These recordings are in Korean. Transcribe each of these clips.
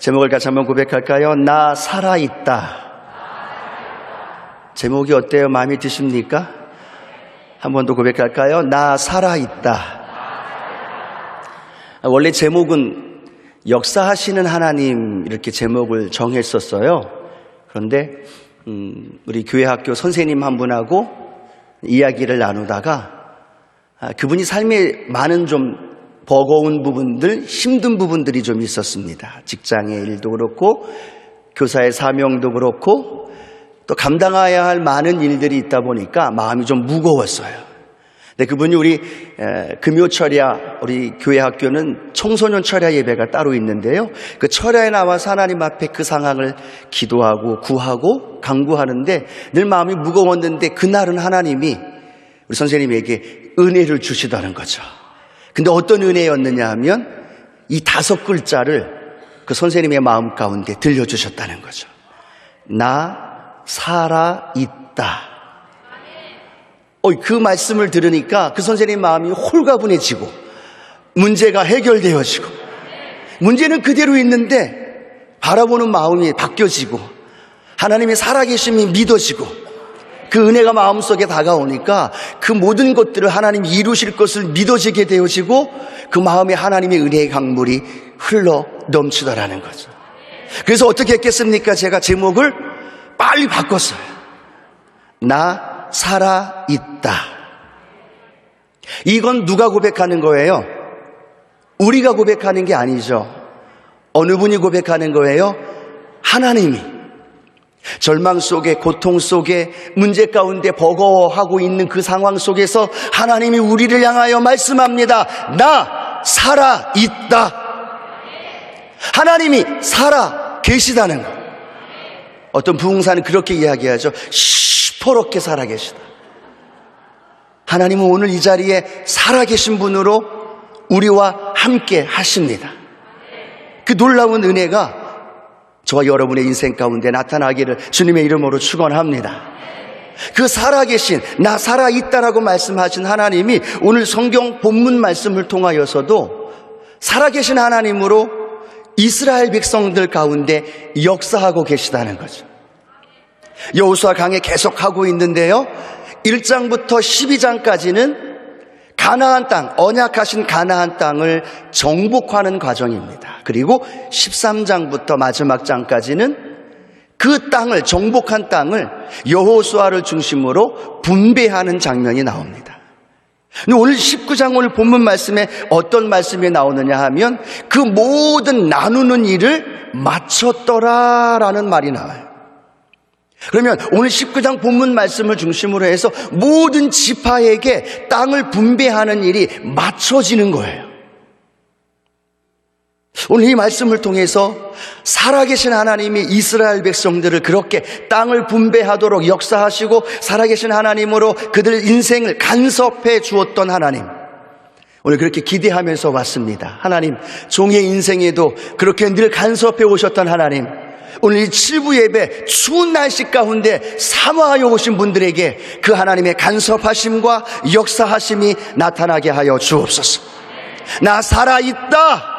제목을 같이 한번 고백할까요? 나 살아있다. 제목이 어때요? 마음에 드십니까? 한 번 더 고백할까요? 나 살아있다. 원래 제목은 역사하시는 하나님 이렇게 제목을 정했었어요. 그런데 우리 교회 학교 선생님 한 분하고 이야기를 나누다가 그분이 삶에 많은 좀 버거운 부분들, 힘든 부분들이 좀 있었습니다. 직장의 일도 그렇고 교사의 사명도 그렇고 또 감당해야 할 많은 일들이 있다 보니까 마음이 좀 무거웠어요. 근데 그분이 우리 금요 철야, 우리 교회 학교는 청소년 철야 예배가 따로 있는데요. 그 철야에 나와서 하나님 앞에 그 상황을 기도하고 구하고 간구하는데 늘 마음이 무거웠는데 그날은 하나님이 우리 선생님에게 은혜를 주시다는 거죠. 근데 어떤 은혜였느냐 하면 이 5글자를 그 선생님의 마음 가운데 들려주셨다는 거죠. 나 살아있다. 그 말씀을 들으니까 그 선생님 마음이 홀가분해지고 문제가 해결되어지고 문제는 그대로 있는데 바라보는 마음이 바뀌어지고 하나님의 살아계심이 믿어지고 그 은혜가 마음속에 다가오니까 그 모든 것들을 하나님이 이루실 것을 믿어지게 되어지고 그 마음에 하나님의 은혜의 강물이 흘러 넘치더라는 거죠. 그래서 어떻게 했겠습니까? 제가 제목을 빨리 바꿨어요. 나 살아있다. 이건 누가 고백하는 거예요? 우리가 고백하는 게 아니죠. 어느 분이 고백하는 거예요? 하나님이. 절망 속에, 고통 속에, 문제 가운데 버거워하고 있는 그 상황 속에서 하나님이 우리를 향하여 말씀합니다. 나 살아있다. 하나님이 살아 계시다는 것. 어떤 부흥사는 그렇게 이야기하죠. 시퍼렇게 살아 계시다. 하나님은 오늘 이 자리에 살아 계신 분으로 우리와 함께 하십니다. 그 놀라운 은혜가 저와 여러분의 인생 가운데 나타나기를 주님의 이름으로 축원합니다. 그 살아계신 나 살아있다라고 말씀하신 하나님이 오늘 성경 본문 말씀을 통하여서도 살아계신 하나님으로 이스라엘 백성들 가운데 역사하고 계시다는 거죠. 여호수아 강해 계속하고 있는데요. 1장부터 12장까지는 가나안 땅, 언약하신 가나안 땅을 정복하는 과정입니다. 그리고 13장부터 마지막 장까지는 그 땅을, 정복한 땅을 여호수아를 중심으로 분배하는 장면이 나옵니다. 근데 오늘 19장 오늘 본문 말씀에 어떤 말씀이 나오느냐 하면 그 모든 나누는 일을 마쳤더라라는 말이 나와요. 그러면 오늘 19장 본문 말씀을 중심으로 해서 모든 지파에게 땅을 분배하는 일이 맞춰지는 거예요. 오늘 이 말씀을 통해서 살아계신 하나님이 이스라엘 백성들을 그렇게 땅을 분배하도록 역사하시고 살아계신 하나님으로 그들 인생을 간섭해 주었던 하나님, 오늘 그렇게 기대하면서 왔습니다. 하나님, 종의 인생에도 그렇게 늘 간섭해 오셨던 하나님, 오늘 이 7부 예배 추운 날씨 가운데 사모하여 오신 분들에게 그 하나님의 간섭하심과 역사하심이 나타나게 하여 주옵소서. 나 살아있다.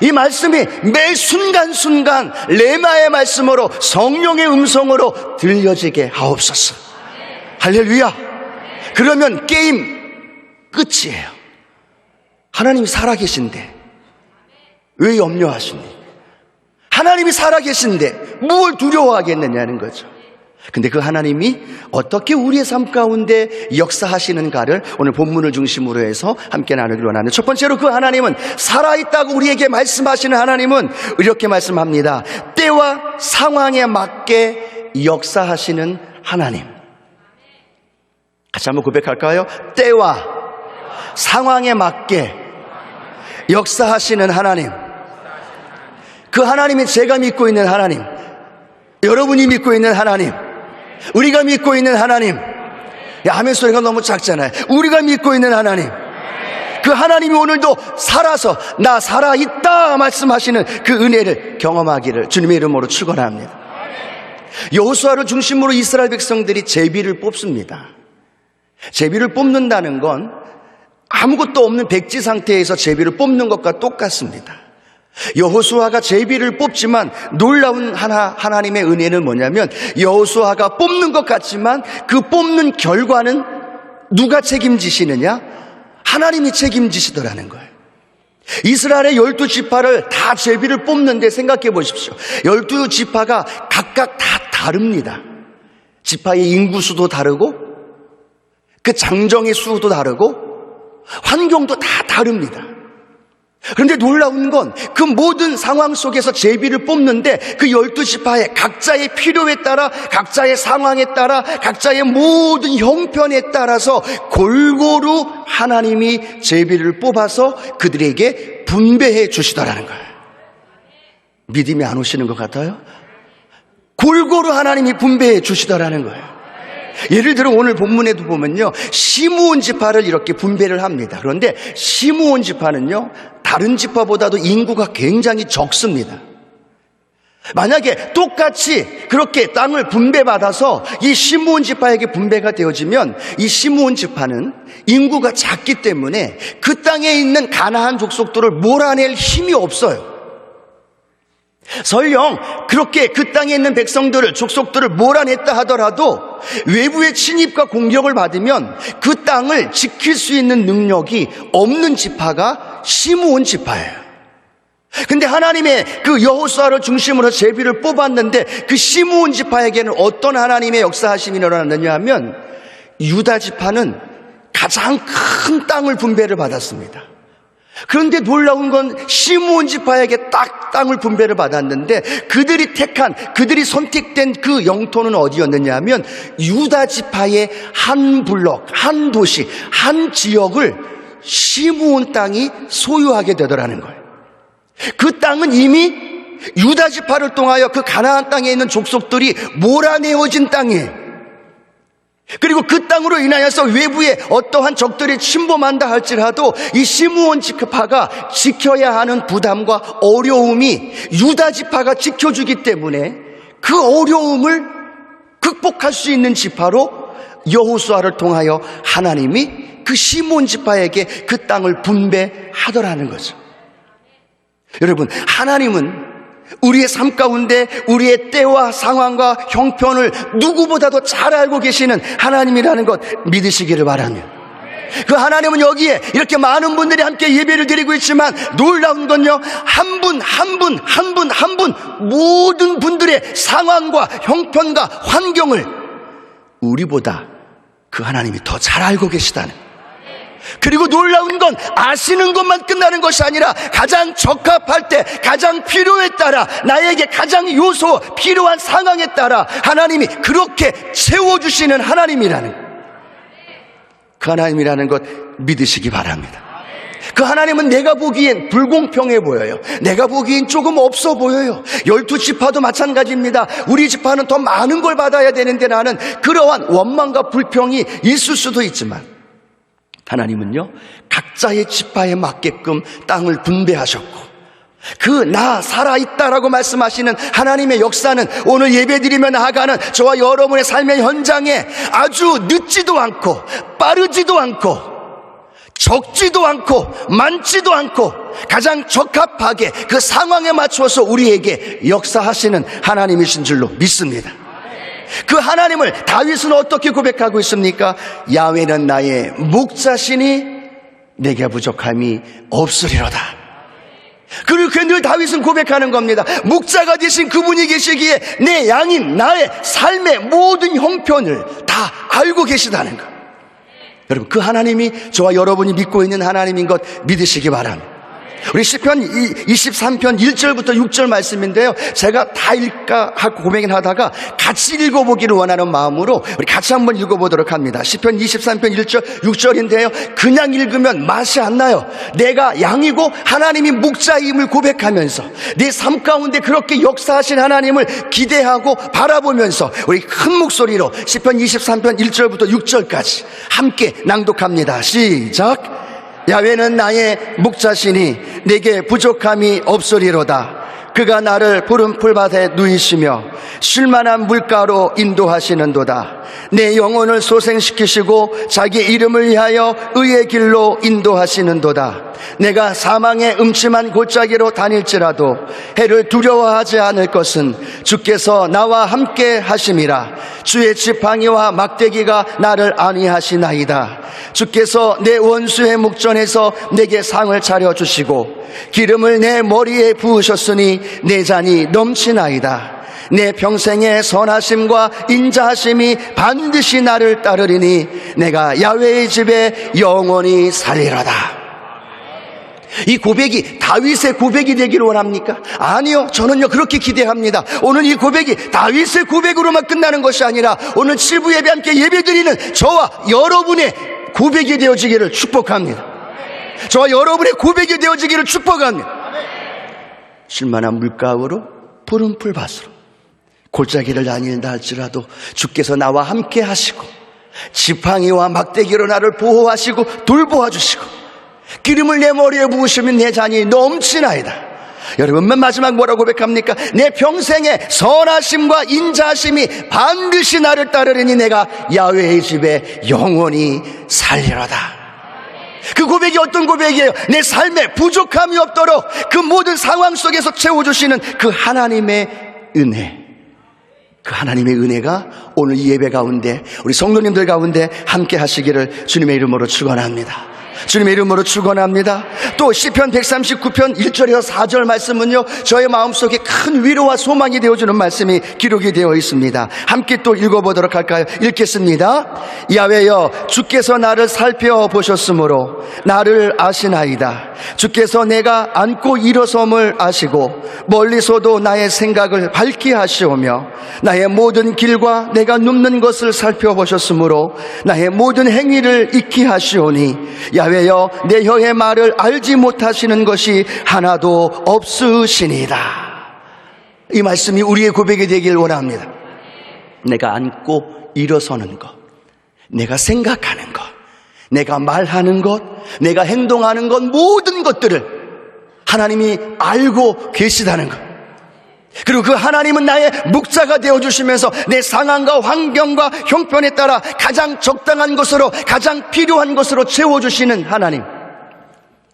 이 말씀이 매 순간순간 레마의 말씀으로 성령의 음성으로 들려지게 하옵소서. 할렐루야. 그러면 게임 끝이에요. 하나님이 살아계신데 왜 염려하십니까? 하나님이 살아계신데 뭘 두려워하겠느냐는 거죠. 근데 그 하나님이 어떻게 우리의 삶 가운데 역사하시는가를 오늘 본문을 중심으로 해서 함께 나누기로 하는 첫 번째로 그 하나님은 살아있다고 우리에게 말씀하시는 하나님은 이렇게 말씀합니다. 때와 상황에 맞게 역사하시는 하나님. 같이 한번 고백할까요? 때와 상황에 맞게 역사하시는 하나님. 그 하나님이 제가 믿고 있는 하나님, 여러분이 믿고 있는 하나님, 우리가 믿고 있는 하나님. 아멘 소리가 너무 작잖아요. 우리가 믿고 있는 하나님, 그 하나님이 오늘도 살아서 나 살아있다 말씀하시는 그 은혜를 경험하기를 주님의 이름으로 축원합니다. 여호수아를 중심으로 이스라엘 백성들이 제비를 뽑습니다. 제비를 뽑는다는 건 아무것도 없는 백지 상태에서 제비를 뽑는 것과 똑같습니다. 여호수아가 제비를 뽑지만 놀라운 하나님의 은혜는 뭐냐면, 여호수아가 뽑는 것 같지만 그 뽑는 결과는 누가 책임지시느냐? 하나님이 책임지시더라는 거예요. 이스라엘의 12지파를 다 제비를 뽑는데 생각해 보십시오. 12지파가 각각 다 다릅니다. 지파의 인구수도 다르고, 그 장정의 수도 다르고, 환경도 다 다릅니다. 그런데 놀라운 건 그 모든 상황 속에서 제비를 뽑는데 그 12지파의 각자의 필요에 따라, 각자의 상황에 따라, 각자의 모든 형편에 따라서 골고루 하나님이 제비를 뽑아서 그들에게 분배해 주시더라는 거예요. 믿음이 안 오시는 것 같아요? 골고루 하나님이 분배해 주시더라는 거예요. 예를 들어 오늘 본문에도 보면요, 시므온 지파를 이렇게 분배를 합니다. 그런데 시므온 지파는요, 다른 지파보다도 인구가 굉장히 적습니다. 만약에 똑같이 그렇게 땅을 분배받아서 이 시므온 지파에게 분배가 되어지면 이 시므온 지파는 인구가 작기 때문에 그 땅에 있는 가나안 족속들을 몰아낼 힘이 없어요. 설령 그렇게 그 땅에 있는 백성들을, 족속들을 몰아냈다 하더라도 외부의 침입과 공격을 받으면 그 땅을 지킬 수 있는 능력이 없는 지파가 시므온 지파예요. 근데 하나님의 그 여호수아를 중심으로 제비를 뽑았는데 그 시므온 지파에게는 어떤 하나님의 역사하심이 일어났느냐 하면, 유다 지파는 가장 큰 땅을 분배를 받았습니다. 그런데 놀라운 건 시므온 지파에게 딱 땅을 분배를 받았는데 그들이 택한, 그들이 선택된 그 영토는 어디였느냐 하면 유다 지파의 한 블록, 한 도시, 한 지역을 시므온 땅이 소유하게 되더라는 거예요. 그 땅은 이미 유다 지파를 통하여 그 가나안 땅에 있는 족속들이 몰아내어진 땅이에요. 그리고 그 땅으로 인하여서 외부에 어떠한 적들이 침범한다 할지라도 이 시므온 지파가 지켜야 하는 부담과 어려움이 유다 지파가 지켜주기 때문에 그 어려움을 극복할 수 있는 지파로 여호수아를 통하여 하나님이 그 시므온 지파에게 그 땅을 분배하더라는 거죠. 여러분, 하나님은 우리의 삶 가운데 우리의 때와 상황과 형편을 누구보다도 잘 알고 계시는 하나님이라는 것 믿으시기를 바랍니다. 그 하나님은 여기에 이렇게 많은 분들이 함께 예배를 드리고 있지만 놀라운 건요, 한 분 모든 분들의 상황과 형편과 환경을 우리보다 그 하나님이 더 잘 알고 계시다는, 그리고 놀라운 건 아시는 것만 끝나는 것이 아니라 가장 적합할 때, 가장 필요에 따라, 나에게 가장 필요한 상황에 따라 하나님이 그렇게 채워주시는 하나님이라는, 그 하나님이라는 것 믿으시기 바랍니다. 그 하나님은 내가 보기엔 불공평해 보여요. 내가 보기엔 조금 없어 보여요. 12지파도 마찬가지입니다. 우리 지파는 더 많은 걸 받아야 되는데 나는, 그러한 원망과 불평이 있을 수도 있지만 하나님은요, 각자의 지파에 맞게끔 땅을 분배하셨고, 그 나 살아있다라고 말씀하시는 하나님의 역사는 오늘 예배드리며 나아가는 저와 여러분의 삶의 현장에 아주 늦지도 않고 빠르지도 않고 적지도 않고 많지도 않고 가장 적합하게 그 상황에 맞춰서 우리에게 역사하시는 하나님이신 줄로 믿습니다. 그 하나님을 다윗은 어떻게 고백하고 있습니까? 야훼는 나의 목자시니 내게 부족함이 없으리로다. 그리고 늘 다윗은 고백하는 겁니다. 목자가 되신 그분이 계시기에 내 양인 나의 삶의 모든 형편을 다 알고 계시다는 것. 여러분, 그 하나님이 저와 여러분이 믿고 있는 하나님인 것 믿으시기 바랍니다. 우리 시편 23편 1절부터 6절 말씀인데요, 제가 다 읽까 하고 고민을 하다가 같이 읽어보기를 원하는 마음으로 우리 같이 한번 읽어보도록 합니다. 시편 23편 1절 6절인데요 그냥 읽으면 맛이 안 나요. 내가 양이고 하나님이 목자임을 고백하면서 내 삶 가운데 그렇게 역사하신 하나님을 기대하고 바라보면서 우리 큰 목소리로 시편 23편 1절부터 6절까지 함께 낭독합니다. 시작. 야훼는 나의 목자시니 내게 부족함이 없으리로다. 그가 나를 푸른 풀밭에 누이시며 쉴만한 물가로 인도하시는도다. 내 영혼을 소생시키시고 자기 이름을 위하여 의의 길로 인도하시는도다. 내가 사망의 음침한 골짜기로 다닐지라도 해를 두려워하지 않을 것은 주께서 나와 함께 하심이라. 주의 지팡이와 막대기가 나를 안위하시나이다. 주께서 내 원수의 목전에서 내게 상을 차려주시고 기름을 내 머리에 부으셨으니 내 잔이 넘치나이다. 내 평생의 선하심과 인자하심이 반드시 나를 따르리니 내가 야훼의 집에 영원히 살리로다. 이 고백이 다윗의 고백이 되기를 원합니까? 아니요, 저는요 그렇게 기대합니다. 오늘 이 고백이 다윗의 고백으로만 끝나는 것이 아니라 오늘 7부 예배 함께 예배드리는 저와 여러분의 고백이 되어지기를 축복합니다. 저와 여러분의 고백이 되어지기를 축복합니다. 쉴만한 물가으로 푸른 풀밭으로 골짜기를 다닌다 할지라도 주께서 나와 함께 하시고 지팡이와 막대기로 나를 보호하시고 돌보아 주시고 기름을 내 머리에 부으시면 내 잔이 넘치나이다. 여러분 맨 마지막 뭐라고 고백합니까? 내 평생의 선하심과 인자하심이 반드시 나를 따르리니 내가 야훼의 집에 영원히 살리로다. 그 고백이 어떤 고백이에요? 내 삶에 부족함이 없도록 그 모든 상황 속에서 채워주시는 그 하나님의 은혜, 그 하나님의 은혜가 오늘 이 예배 가운데 우리 성도님들 가운데 함께 하시기를 주님의 이름으로 축원합니다. 주님의 이름으로 축원합니다. 또 시편 139편 1절에서 4절 말씀은요 저의 마음속에 큰 위로와 소망이 되어주는 말씀이 기록이 되어 있습니다. 함께 또 읽어보도록 할까요? 읽겠습니다. 야훼여 주께서 나를 살펴보셨으므로 나를 아시나이다. 주께서 내가 앉고 일어섬을 아시고 멀리서도 나의 생각을 밝히 하시오며 나의 모든 길과 내가 눕는 것을 살펴보셨으므로 나의 모든 행위를 익히 하시오니 야훼여 내 혀의 말을 알지 못하시는 것이 하나도 없으시니이다. 이 말씀이 우리의 고백이 되길 원합니다. 내가 앉고 일어서는 것, 내가 생각하는 것, 내가 말하는 것, 내가 행동하는 것, 모든 것들을 하나님이 알고 계시다는 것. 그리고 그 하나님은 나의 목자가 되어주시면서 내 상황과 환경과 형편에 따라 가장 적당한 것으로 가장 필요한 것으로 채워주시는 하나님.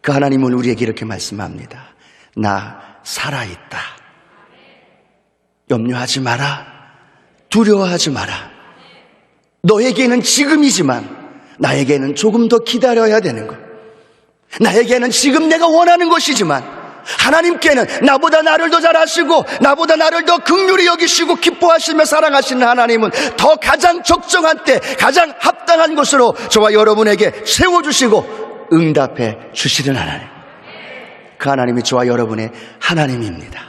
그 하나님은 우리에게 이렇게 말씀합니다. 나 살아있다. 염려하지 마라. 두려워하지 마라. 너에게는 지금이지만 나에게는 조금 더 기다려야 되는 것. 나에게는 지금 내가 원하는 것이지만 하나님께는 나보다 나를 더 잘 아시고 나보다 나를 더 긍휼히 여기시고 기뻐하시며 사랑하시는 하나님은 더 가장 적정한 때 가장 합당한 것으로 저와 여러분에게 세워주시고 응답해 주시는 하나님. 그 하나님이 저와 여러분의 하나님입니다.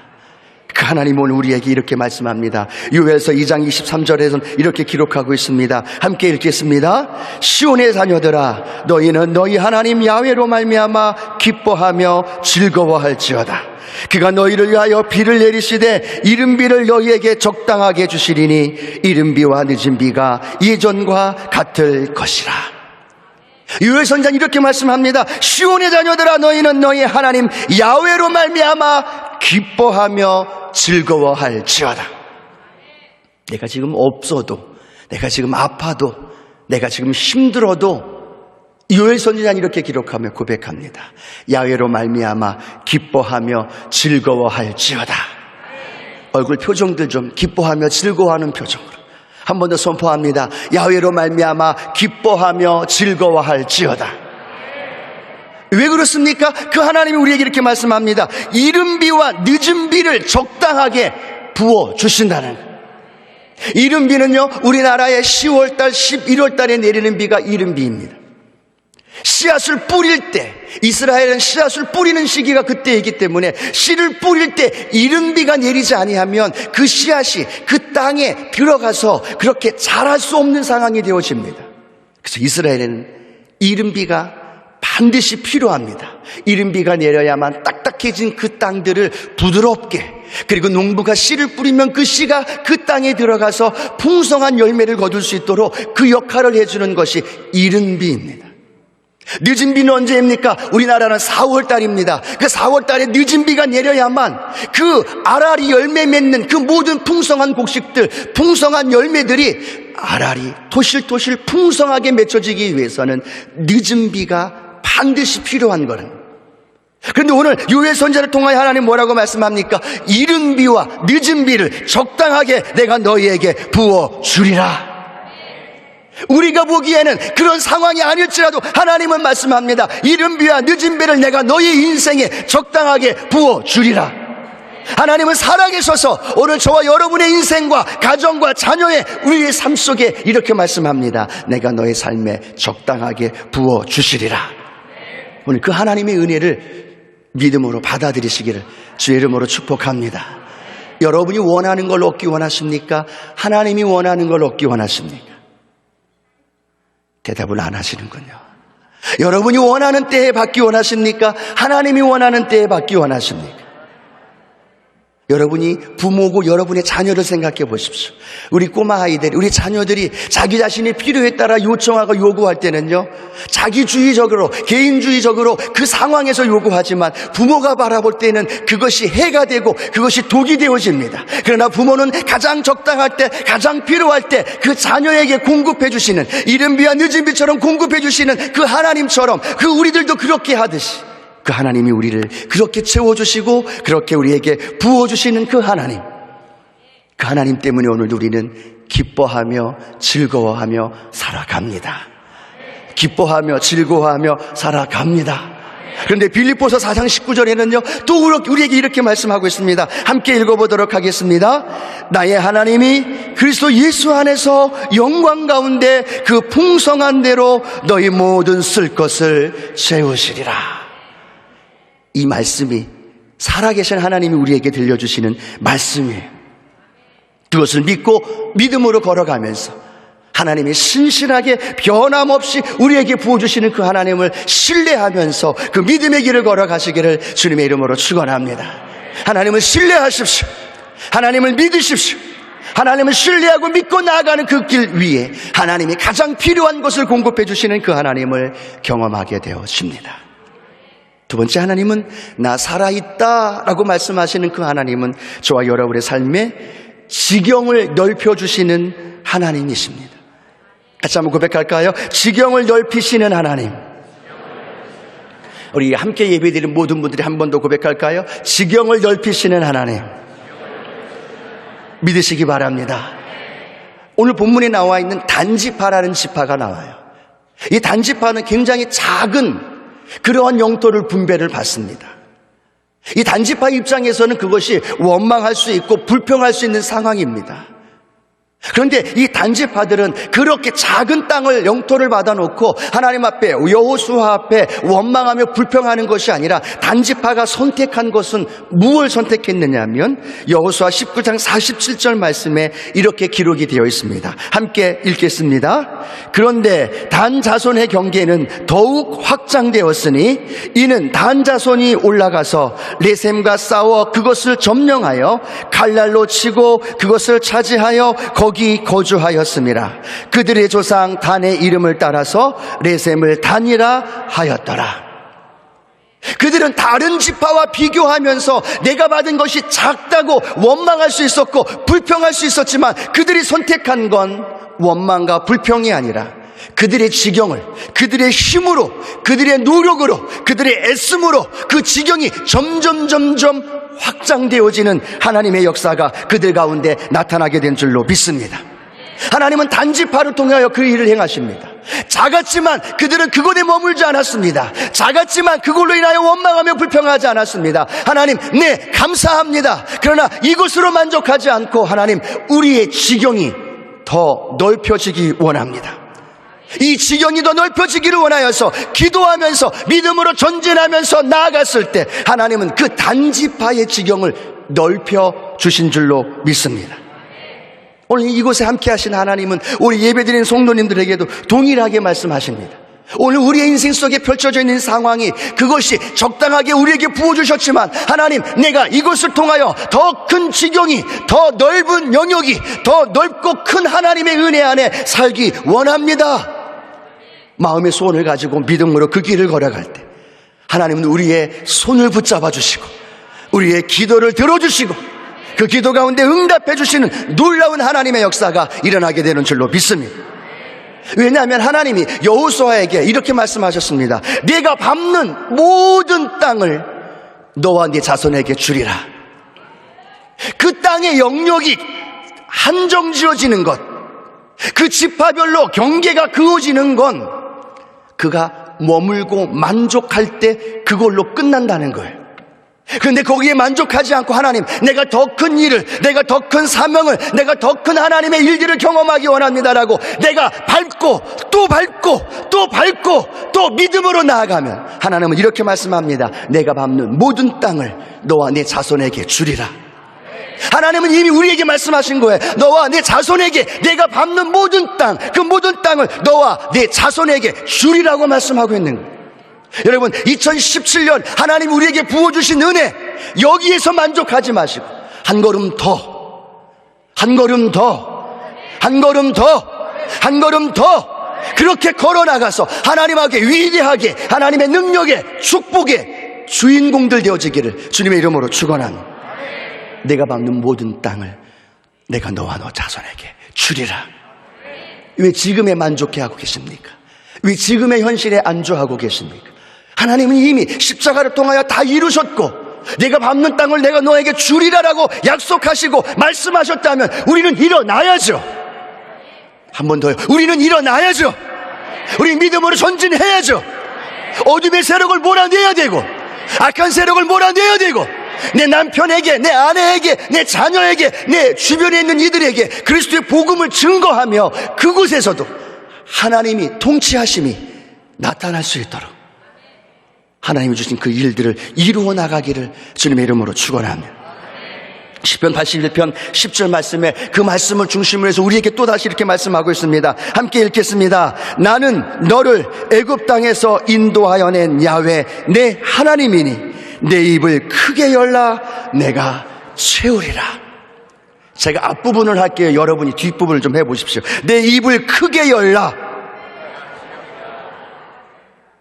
그 하나님은 우리에게 이렇게 말씀합니다. 요엘서 2장 23절에서는 이렇게 기록하고 있습니다. 함께 읽겠습니다. 시온의 자녀들아 너희는 너희 하나님 야훼로 말미암아 기뻐하며 즐거워할지어다. 그가 너희를 위하여 비를 내리시되 이른 비를 너희에게 적당하게 주시리니 이른 비와 늦은 비가 예전과 같을 것이라. 요엘 선지자는 이렇게 말씀합니다. 시온의 자녀들아 너희는 너희 하나님 야훼로 말미암아 기뻐하며 즐거워할지어다. 내가 지금 없어도, 내가 지금 아파도, 내가 지금 힘들어도 요엘 선지자는 이렇게 기록하며 고백합니다. 야훼로 말미암아 기뻐하며 즐거워할지어다. 얼굴 표정들 좀 기뻐하며 즐거워하는 표정으로 한 번 더 선포합니다. 야훼로 말미암아 기뻐하며 즐거워할지어다. 왜 그렇습니까? 그 하나님이 우리에게 이렇게 말씀합니다. 이른 비와 늦은 비를 적당하게 부어주신다는. 이른 비는요 우리나라의 10월달 11월달에 내리는 비가 이른 비입니다. 씨앗을 뿌릴 때, 이스라엘은 씨앗을 뿌리는 시기가 그때이기 때문에 씨를 뿌릴 때 이른 비가 내리지 아니하면 그 씨앗이 그 땅에 들어가서 그렇게 자랄 수 없는 상황이 되어집니다. 그래서 이스라엘에는 이른 비가 반드시 필요합니다. 이른 비가 내려야만 딱딱해진 그 땅들을 부드럽게, 그리고 농부가 씨를 뿌리면 그 씨가 그 땅에 들어가서 풍성한 열매를 거둘 수 있도록 그 역할을 해주는 것이 이른 비입니다. 늦은 비는 언제입니까? 우리나라는 4월달입니다. 그 4월달에 늦은 비가 내려야만 그 알알이 열매 맺는 그 모든 풍성한 곡식들, 풍성한 열매들이 알알이 토실토실 풍성하게 맺혀지기 위해서는 늦은 비가 반드시 필요한 거는 그런데 오늘 요엘 선지자를 통하여 하나님 뭐라고 말씀합니까? 이른 비와 늦은 비를 적당하게 내가 너희에게 부어주리라. 우리가 보기에는 그런 상황이 아닐지라도 하나님은 말씀합니다. 이른 비와 늦은 비를 내가 너희 인생에 적당하게 부어주리라. 하나님은 살아계셔서 오늘 저와 여러분의 인생과 가정과 자녀의 우리의 삶 속에 이렇게 말씀합니다. 내가 너의 삶에 적당하게 부어주시리라. 오늘 그 하나님의 은혜를 믿음으로 받아들이시기를 주의 이름으로 축복합니다. 여러분이 원하는 걸 얻기 원하십니까? 하나님이 원하는 걸 얻기 원하십니까? 대답을 안 하시는군요. 여러분이 원하는 때에 받기 원하십니까? 하나님이 원하는 때에 받기 원하십니까? 여러분이 부모고 여러분의 자녀를 생각해 보십시오. 우리 꼬마 아이들, 우리 자녀들이 자기 자신의 필요에 따라 요청하고 요구할 때는요, 자기주의적으로, 개인주의적으로 그 상황에서 요구하지만 부모가 바라볼 때는 그것이 해가 되고 그것이 독이 되어집니다. 그러나 부모는 가장 적당할 때, 가장 필요할 때 그 자녀에게 공급해 주시는, 이른 비와 늦은 비처럼 공급해 주시는 그 하나님처럼 그 우리들도 그렇게 하듯이 그 하나님이 우리를 그렇게 채워주시고 그렇게 우리에게 부어주시는 그 하나님 때문에 오늘 우리는 기뻐하며 즐거워하며 살아갑니다. 기뻐하며 즐거워하며 살아갑니다. 그런데 빌립보서 4장 19절에는요 또 우리에게 이렇게 말씀하고 있습니다. 함께 읽어보도록 하겠습니다. 나의 하나님이 그리스도 예수 안에서 영광 가운데 그 풍성한 대로 너희 모든 쓸 것을 채우시리라. 이 말씀이 살아계신 하나님이 우리에게 들려주시는 말씀이에요. 그것을 믿고 믿음으로 걸어가면서 하나님이 신실하게 변함없이 우리에게 부어주시는 그 하나님을 신뢰하면서 그 믿음의 길을 걸어가시기를 주님의 이름으로 축원합니다. 하나님을 신뢰하십시오. 하나님을 믿으십시오. 하나님을 신뢰하고 믿고 나아가는 그 길 위에 하나님이 가장 필요한 것을 공급해 주시는 그 하나님을 경험하게 되어집니다. 두 번째, 하나님은 나 살아있다 라고 말씀하시는 그 하나님은 저와 여러분의 삶에 지경을 넓혀주시는 하나님이십니다. 같이 한번 고백할까요? 지경을 넓히시는 하나님. 우리 함께 예배드리는 모든 분들이 한 번 더 고백할까요? 지경을 넓히시는 하나님. 믿으시기 바랍니다. 오늘 본문에 나와 있는 단지파라는 지파가 나와요. 이 단지파는 굉장히 작은 그러한 영토를 분배를 받습니다. 이 단지파 입장에서는 그것이 원망할 수 있고 불평할 수 있는 상황입니다. 그런데 이 단지파들은 그렇게 작은 땅을 영토를 받아놓고 하나님 앞에 여호수아 앞에 원망하며 불평하는 것이 아니라 단지파가 선택한 것은 무엇을 선택했느냐 하면 여호수아 19장 47절 말씀에 이렇게 기록이 되어 있습니다. 함께 읽겠습니다. 그런데 단 자손의 경계는 더욱 확장되었으니 이는 단 자손이 올라가서 레셈과 싸워 그것을 점령하여 갈랄로 치고 그것을 차지하여 거기 거주하였습니다. 그들의 조상 단의 이름을 따라서 레셈을 단이라 하였더라. 그들은 다른 지파와 비교하면서 내가 받은 것이 작다고 원망할 수 있었고 불평할 수 있었지만 그들이 선택한 건 원망과 불평이 아니라 그들의 지경을, 그들의 힘으로, 그들의 노력으로, 그들의 애씀으로 그 지경이 점점 확장되어지는 하나님의 역사가 그들 가운데 나타나게 된 줄로 믿습니다. 하나님은 단지파를 통하여 그 일을 행하십니다. 작았지만 그들은 그곳에 머물지 않았습니다. 작았지만 그걸로 인하여 원망하며 불평하지 않았습니다. 하나님, 네, 감사합니다. 그러나 이것으로 만족하지 않고 하나님, 우리의 지경이 더 넓혀지기 원합니다. 이 지경이 더 넓혀지기를 원하여서 기도하면서 믿음으로 전진하면서 나아갔을 때 하나님은 그 단지파의 지경을 넓혀 주신 줄로 믿습니다. 오늘 이곳에 함께 하신 하나님은 우리 예배드리는 성도님들에게도 동일하게 말씀하십니다. 오늘 우리의 인생 속에 펼쳐져 있는 상황이 그것이 적당하게 우리에게 부어주셨지만 하나님, 내가 이것을 통하여 더 큰 지경이, 더 넓은 영역이, 더 넓고 큰 하나님의 은혜 안에 살기 원합니다. 마음의 소원을 가지고 믿음으로 그 길을 걸어갈 때 하나님은 우리의 손을 붙잡아 주시고 우리의 기도를 들어주시고 그 기도 가운데 응답해 주시는 놀라운 하나님의 역사가 일어나게 되는 줄로 믿습니다. 왜냐하면 하나님이 여호수아에게 이렇게 말씀하셨습니다. 네가 밟는 모든 땅을 너와 네 자손에게 주리라. 그 땅의 영역이 한정 지어지는 것, 그 지파별로 경계가 그어지는 건 그가 머물고 만족할 때 그걸로 끝난다는 거예요. 그런데 거기에 만족하지 않고 하나님, 내가 더 큰 일을, 내가 더 큰 사명을, 내가 더 큰 하나님의 일들을 경험하기 원합니다라고 내가 밟고 또 밟고 또 밟고 또 믿음으로 나아가면 하나님은 이렇게 말씀합니다. 내가 밟는 모든 땅을 너와 내 자손에게 주리라. 하나님은 이미 우리에게 말씀하신 거예요. 너와 내 자손에게 내가 밟는 모든 땅, 그 모든 땅을 너와 내 자손에게 주리라고 말씀하고 있는 거예요. 여러분, 2017년 하나님 우리에게 부어주신 은혜, 여기에서 만족하지 마시고 한 걸음 더, 한 걸음 더, 한 걸음 더, 한 걸음 더 그렇게 걸어나가서 하나님에게 위대하게 하나님의 능력의 축복의 주인공들 되어지기를 주님의 이름으로 축원합니다. 내가 밟는 모든 땅을 내가 너와 너 자손에게 주리라. 왜 지금에 만족해하고 계십니까? 왜 지금의 현실에 안주하고 계십니까? 하나님은 이미 십자가를 통하여 다 이루셨고 내가 밟는 땅을 내가 너에게 주리라라고 약속하시고 말씀하셨다면 우리는 일어나야죠. 한 번 더요. 우리는 일어나야죠. 우리 믿음으로 전진해야죠. 어둠의 세력을 몰아내야 되고 악한 세력을 몰아내야 되고 내 남편에게, 내 아내에게, 내 자녀에게, 내 주변에 있는 이들에게 그리스도의 복음을 증거하며 그곳에서도 하나님이 통치하심이 나타날 수 있도록 하나님이 주신 그 일들을 이루어 나가기를 주님의 이름으로 축원합니다. 시편 81편 10절 말씀에 그 말씀을 중심으로 해서 우리에게 또다시 이렇게 말씀하고 있습니다. 함께 읽겠습니다. 나는 너를 애굽 땅에서 인도하여 낸 야훼 내 하나님이니 내 입을 크게 열라 내가 채우리라. 제가 앞부분을 할게요. 여러분이 뒷부분을 좀 해보십시오. 내 입을 크게 열라.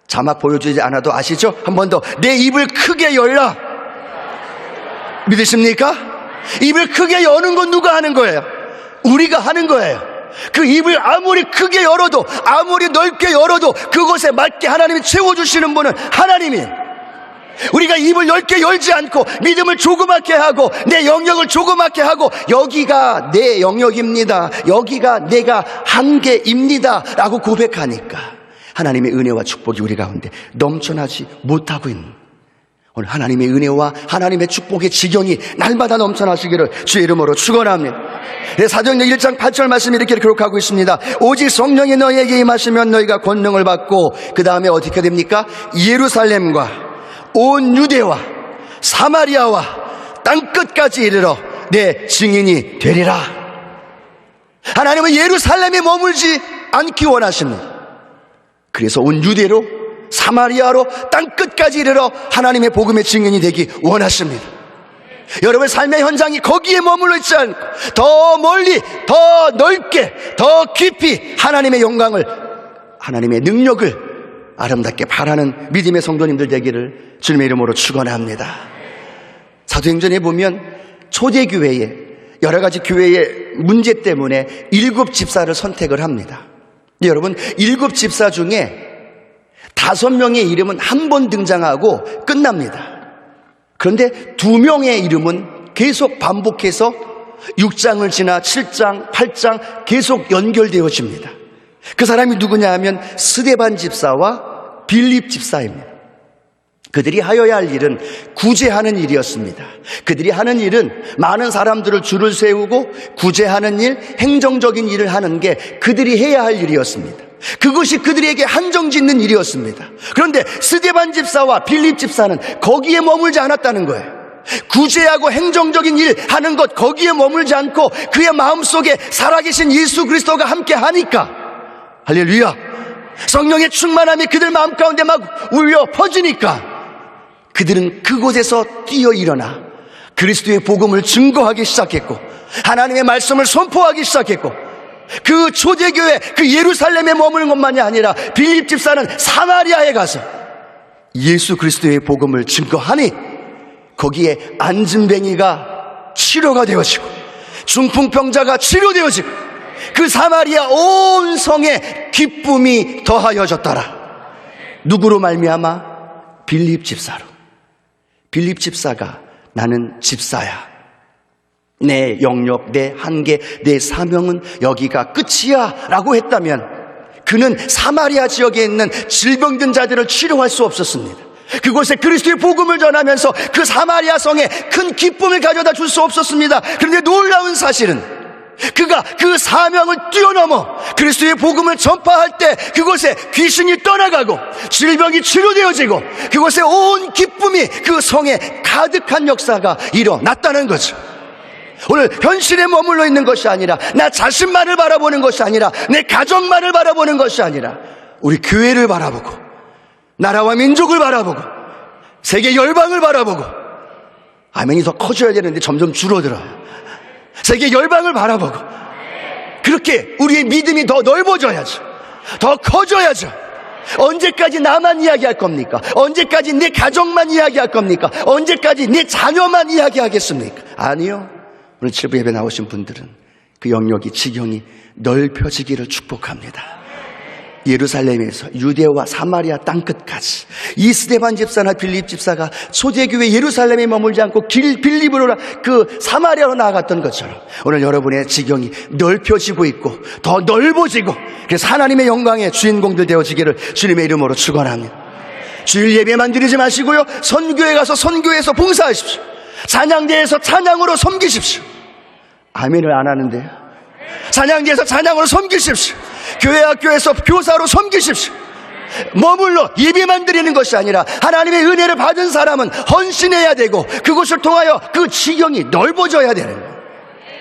자막 보여주지 않아도 아시죠? 한 번 더. 내 입을 크게 열라. 믿으십니까? 입을 크게 여는 건 누가 하는 거예요? 우리가 하는 거예요. 그 입을 아무리 크게 열어도 아무리 넓게 열어도 그곳에 맞게 하나님이 채워주시는 분은 하나님이. 우리가 입을 넓게 열지 않고 믿음을 조그맣게 하고 내 영역을 조그맣게 하고 여기가 내 영역입니다, 여기가 내가 한계입니다 라고 고백하니까 하나님의 은혜와 축복이 우리 가운데 넘쳐나지 못하고 있는, 오늘 하나님의 은혜와 하나님의 축복의 지경이 날마다 넘쳐나시기를 주의 이름으로 축원합니다. 사도행전 1장 8절 말씀이 이렇게 기록하고 있습니다. 오직 성령이 너희에게 임하시면 너희가 권능을 받고 그 다음에 어떻게 됩니까? 예루살렘과 온 유대와 사마리아와 땅끝까지 이르러 내 증인이 되리라. 하나님은 예루살렘에 머물지 않기 원하십니다. 그래서 온 유대로 사마리아로 땅끝까지 이르러 하나님의 복음의 증인이 되기 원하십니다. 여러분 삶의 현장이 거기에 머물러 있지 않고 더 멀리, 더 넓게, 더 깊이 하나님의 영광을, 하나님의 능력을 아름답게 바라는 믿음의 성도님들 되기를 주님의 이름으로 축원합니다. 사도행전에 보면 초대교회에 여러 가지 교회의 문제 때문에 7 집사를 선택을 합니다. 여러분 7 집사 중에 5명의 이름은 한 번 등장하고 끝납니다. 그런데 2명의 이름은 계속 반복해서 6장을 지나 7장, 8장 계속 연결되어집니다. 그 사람이 누구냐 하면 스데반 집사와 빌립 집사입니다. 그들이 하여야 할 일은 구제하는 일이었습니다. 그들이 하는 일은 많은 사람들을 줄을 세우고 구제하는 일, 행정적인 일을 하는 게 그들이 해야 할 일이었습니다. 그것이 그들에게 한정짓는 일이었습니다. 그런데 스데반 집사와 빌립 집사는 거기에 머물지 않았다는 거예요. 구제하고 행정적인 일 하는 것 거기에 머물지 않고 그의 마음속에 살아계신 예수 그리스도가 함께 하니까, 할렐루야, 성령의 충만함이 그들 마음 가운데 막 울려 퍼지니까 그들은 그곳에서 뛰어 일어나 그리스도의 복음을 증거하기 시작했고 하나님의 말씀을 선포하기 시작했고, 그 초대교회 그 예루살렘에 머무는 것만이 아니라 빌립 집사는 사마리아에 가서 예수 그리스도의 복음을 증거하니 거기에 안진뱅이가 치료가 되어지고 중풍병자가 치료되어지고 그 사마리아 온 성에 기쁨이 더하여졌더라. 누구로 말미암아? 빌립 집사로. 빌립 집사가 나는 집사야, 내 영역, 내 한계, 내 사명은 여기가 끝이야 라고 했다면 그는 사마리아 지역에 있는 질병든 자들을 치료할 수 없었습니다. 그곳에 그리스도의 복음을 전하면서 그 사마리아 성에 큰 기쁨을 가져다 줄 수 없었습니다. 그런데 놀라운 사실은 그가 그 사명을 뛰어넘어 그리스도의 복음을 전파할 때 그곳에 귀신이 떠나가고 질병이 치료되어지고 그곳에 온 기쁨이 그 성에 가득한 역사가 일어났다는 거죠. 오늘 현실에 머물러 있는 것이 아니라 나 자신만을 바라보는 것이 아니라 내 가정만을 바라보는 것이 아니라 우리 교회를 바라보고 나라와 민족을 바라보고 세계 열방을 바라보고, 아멘이 더 커져야 되는데 점점 줄어들어요. 세계 열방을 바라보고 그렇게 우리의 믿음이 더 넓어져야죠. 더 커져야죠. 언제까지 나만 이야기할 겁니까? 언제까지 내 가정만 이야기할 겁니까? 언제까지 내 자녀만 이야기하겠습니까? 아니요. 오늘 7부 예배 나오신 분들은 그 영역이 지경이 넓혀지기를 축복합니다. 예루살렘에서 유대와 사마리아 땅끝까지 이 스데반 집사나 빌립 집사가 초대교회 예루살렘에 머물지 않고 빌립으로 그 사마리아로 나아갔던 것처럼 오늘 여러분의 지경이 넓혀지고 있고 더 넓어지고 그래서 하나님의 영광의 주인공들 되어지기를 주님의 이름으로 축원합니다. 주일 예배만 드리지 마시고요, 선교회 가서 선교회에서 봉사하십시오. 찬양대에서 찬양으로 섬기십시오. 아멘을 안 하는데요. 찬양대에서 찬양으로 섬기십시오. 교회 학교에서 교사로 섬기십시오. 머물러 예배만 드리는 것이 아니라 하나님의 은혜를 받은 사람은 헌신해야 되고 그것을 통하여 그 지경이 넓어져야 되는 거예요.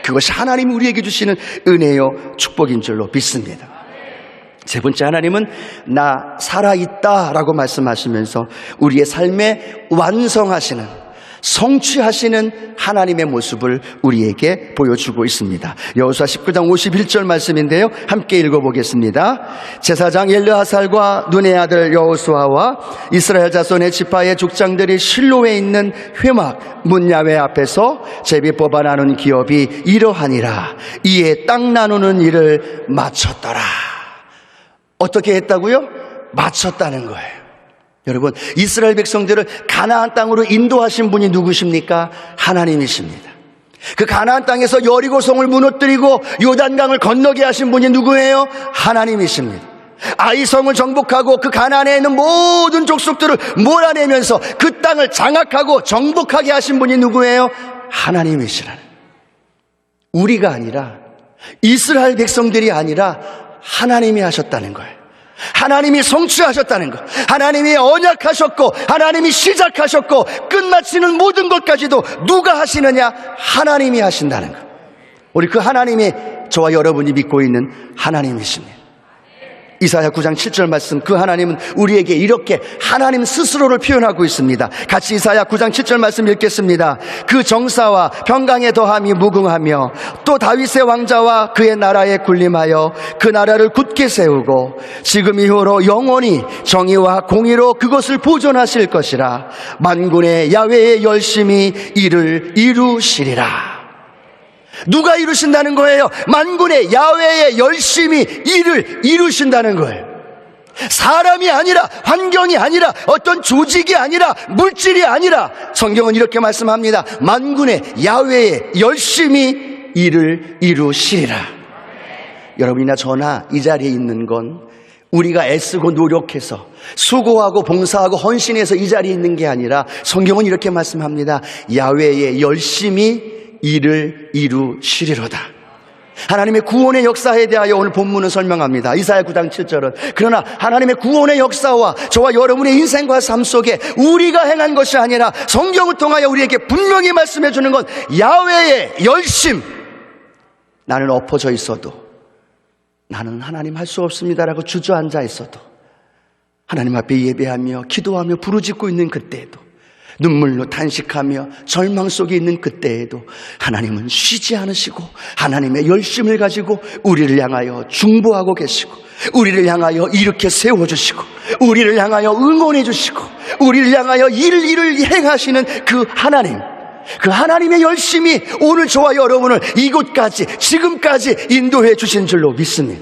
그것이 하나님이 우리에게 주시는 은혜요 축복인 줄로 믿습니다. 세 번째, 하나님은 나 살아있다라고 말씀하시면서 우리의 삶에 완성하시는, 성취하시는 하나님의 모습을 우리에게 보여주고 있습니다. 여호수아 19장 51절 말씀인데요, 함께 읽어보겠습니다. 제사장 엘르아살과 눈의 아들 여호수아와 이스라엘 자손의 지파의 족장들이 실로에 있는 회막 문 야외 앞에서 제비 뽑아 나눈 기업이 이러하니라. 이에 땅 나누는 일을 마쳤더라. 어떻게 했다고요? 마쳤다는 거예요. 여러분, 이스라엘 백성들을 가나안 땅으로 인도하신 분이 누구십니까? 하나님이십니다. 그 가나안 땅에서 여리고성을 무너뜨리고 요단강을 건너게 하신 분이 누구예요? 하나님이십니다. 아이성을 정복하고 그 가나안에 있는 모든 족속들을 몰아내면서 그 땅을 장악하고 정복하게 하신 분이 누구예요? 하나님이시라는. 우리가 아니라, 이스라엘 백성들이 아니라 하나님이 하셨다는 거예요. 하나님이 성취하셨다는 것, 하나님이 언약하셨고 하나님이 시작하셨고 끝마치는 모든 것까지도 누가 하시느냐? 하나님이 하신다는 것. 우리 그 하나님이 저와 여러분이 믿고 있는 하나님이십니다. 이사야 9장 7절 말씀, 그 하나님은 우리에게 이렇게 하나님 스스로를 표현하고 있습니다. 같이 이사야 9장 7절 말씀 읽겠습니다. 그 정사와 평강의 더함이 무궁하며 또 다윗의 왕자와 그의 나라에 군림하여 그 나라를 굳게 세우고 지금 이후로 영원히 정의와 공의로 그것을 보존하실 것이라. 만군의 야훼의 열심히 이를 이루시리라. 누가 이루신다는 거예요? 만군의 야훼의 열심히 일을 이루신다는 거예요. 사람이 아니라, 환경이 아니라, 어떤 조직이 아니라, 물질이 아니라, 성경은 이렇게 말씀합니다. 만군의 야훼의 열심히 일을 이루시리라. 여러분이나 저나 이 자리에 있는 건 우리가 애쓰고 노력해서 수고하고 봉사하고 헌신해서 이 자리에 있는 게 아니라 성경은 이렇게 말씀합니다. 야훼의 열심히 일을 이루시리로다. 하나님의 구원의 역사에 대하여 오늘 본문은 설명합니다. 이사야 9장 7절은 그러나 하나님의 구원의 역사와 저와 여러분의 인생과 삶 속에 우리가 행한 것이 아니라 성경을 통하여 우리에게 분명히 말씀해 주는 건 야훼의 열심. 나는 엎어져 있어도, 나는 하나님 할 수 없습니다라고 주저앉아 있어도, 하나님 앞에 예배하며 기도하며 부르짖고 있는 그때에도, 눈물로 탄식하며 절망 속에 있는 그때에도 하나님은 쉬지 않으시고 하나님의 열심을 가지고 우리를 향하여 중보하고 계시고, 우리를 향하여 이렇게 세워주시고, 우리를 향하여 응원해 주시고, 우리를 향하여 일을 행하시는 그 하나님, 그 하나님의 열심이 오늘 저와 여러분을 이곳까지, 지금까지 인도해 주신 줄로 믿습니다.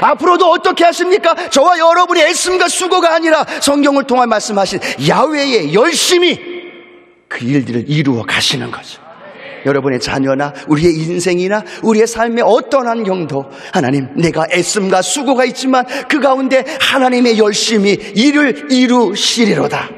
앞으로도 어떻게 하십니까? 저와 여러분의 애씀과 수고가 아니라 성경을 통해 말씀하신 야훼의 열심이 그 일들을 이루어 가시는 거죠. 여러분의 자녀나 우리의 인생이나 우리의 삶의 어떤 환경도 하나님, 내가 애씀과 수고가 있지만 그 가운데 하나님의 열심이 이를 이루시리로다.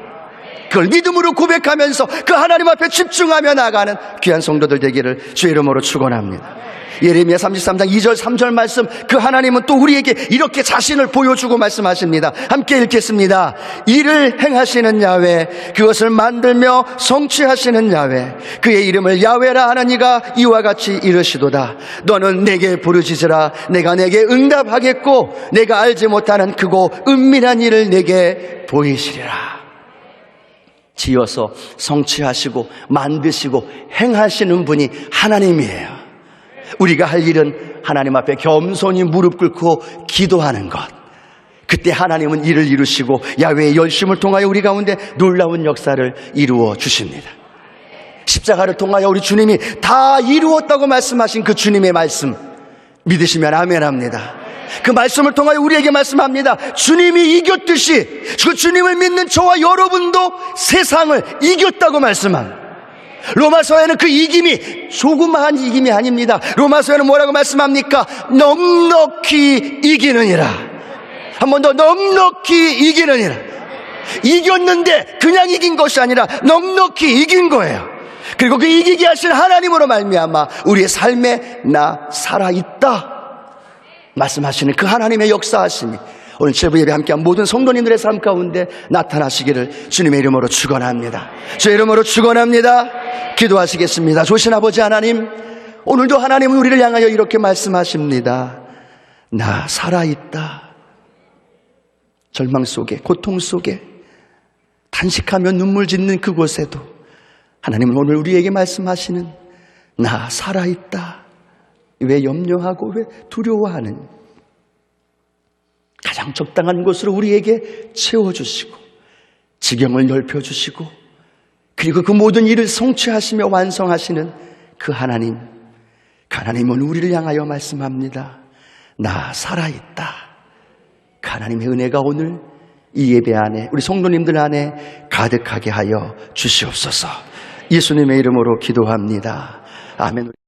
그걸 믿음으로 고백하면서 그 하나님 앞에 집중하며 나가는 귀한 성도들 되기를 주의 이름으로 축원합니다. 예레미야 33장 2절 3절 말씀, 그 하나님은 또 우리에게 이렇게 자신을 보여주고 말씀하십니다. 함께 읽겠습니다. 이를 행하시는 야훼, 그것을 만들며 성취하시는 야훼, 그의 이름을 야훼라 하는 이가 이와 같이 이르시도다. 너는 내게 부르짖으라. 내가 내게 응답하겠고 내가 알지 못하는 크고 은밀한 일을 내게 보이시리라. 지어서 성취하시고 만드시고 행하시는 분이 하나님이에요. 우리가 할 일은 하나님 앞에 겸손히 무릎 꿇고 기도하는 것. 그때 하나님은 일을 이루시고 야훼의 열심을 통하여 우리 가운데 놀라운 역사를 이루어 주십니다. 십자가를 통하여 우리 주님이 다 이루었다고 말씀하신 그 주님의 말씀 믿으시면 아멘합니다. 그 말씀을 통하여 우리에게 말씀합니다. 주님이 이겼듯이 그 주님을 믿는 저와 여러분도 세상을 이겼다고 말씀합니다. 로마서에는 그 이김이 조그마한 이김이 아닙니다. 로마서에는 뭐라고 말씀합니까? 넉넉히 이기느니라. 한 번 더, 넉넉히 이기느니라. 이겼는데 그냥 이긴 것이 아니라 넉넉히 이긴 거예요. 그리고 그 이기게 하신 하나님으로 말미암아 우리의 삶에 나 살아있다 말씀하시는 그 하나님의 역사하심이 오늘 제부 예배 함께한 모든 성도님들의 삶 가운데 나타나시기를 주님의 이름으로 축원합니다. 주의 이름으로 축원합니다. 기도하시겠습니다. 조신 아버지 하나님, 오늘도 하나님은 우리를 향하여 이렇게 말씀하십니다. 나 살아있다. 절망 속에, 고통 속에, 탄식하며 눈물 짓는 그곳에도 하나님은 오늘 우리에게 말씀하시는 나 살아있다. 왜 염려하고 왜 두려워하는, 가장 적당한 곳으로 우리에게 채워주시고 지경을 넓혀주시고 그리고 그 모든 일을 성취하시며 완성하시는 그 하나님, 그 하나님은 우리를 향하여 말씀합니다. 나 살아있다. 그 하나님의 은혜가 오늘 이 예배 안에 우리 성도님들 안에 가득하게 하여 주시옵소서. 예수님의 이름으로 기도합니다. 아멘.